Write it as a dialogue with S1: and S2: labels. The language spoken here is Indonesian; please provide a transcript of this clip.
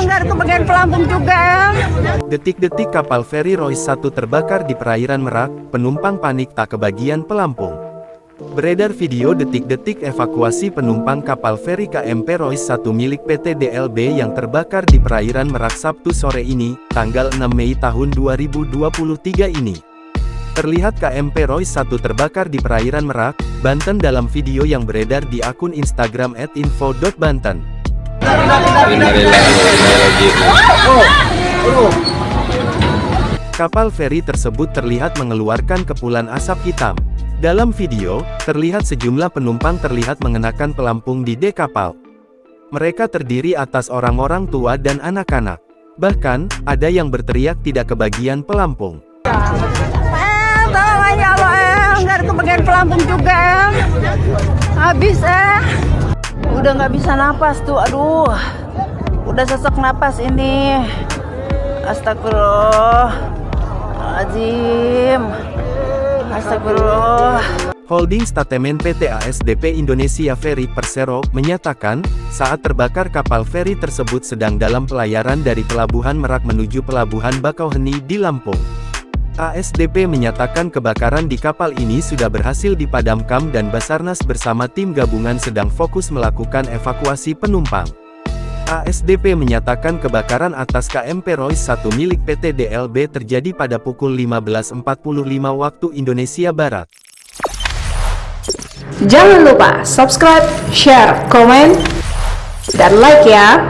S1: nggak ada kebagian pelampung juga.
S2: Detik-detik kapal feri Royce 1 terbakar di perairan Merak, penumpang panik tak kebagian pelampung. Beredar video detik-detik evakuasi penumpang kapal feri KMP Royce 1 milik PT DLB yang terbakar di perairan Merak Sabtu sore ini, tanggal 6 Mei tahun 2023 ini. Terlihat KMP Royce 1 terbakar di perairan Merak, Banten dalam video yang beredar di akun Instagram @info.banten. Kapal feri tersebut terlihat mengeluarkan kepulan asap hitam. Dalam video, terlihat sejumlah penumpang terlihat mengenakan pelampung di dek kapal. Mereka terdiri atas orang-orang tua dan anak-anak. Bahkan, ada yang berteriak tidak kebagian pelampung.
S1: Tolong ya Allah, nggak ada kebagian pelampung juga. Habis udah nggak bisa napas tuh, aduh. Udah sesak napas ini. Astagfirullahaladzim. Astagfirullah.
S2: Holding Statemen PT ASDP Indonesia Ferry Persero menyatakan, saat terbakar kapal feri tersebut sedang dalam pelayaran dari Pelabuhan Merak menuju Pelabuhan Bakauheni di Lampung. ASDP menyatakan kebakaran di kapal ini sudah berhasil dipadamkan dan Basarnas bersama tim gabungan sedang fokus melakukan evakuasi penumpang. ASDP menyatakan kebakaran atas KMP Royce 1 milik PT DLB terjadi pada pukul 15.45 waktu Indonesia Barat.
S3: Jangan lupa subscribe, share, komen, dan like ya!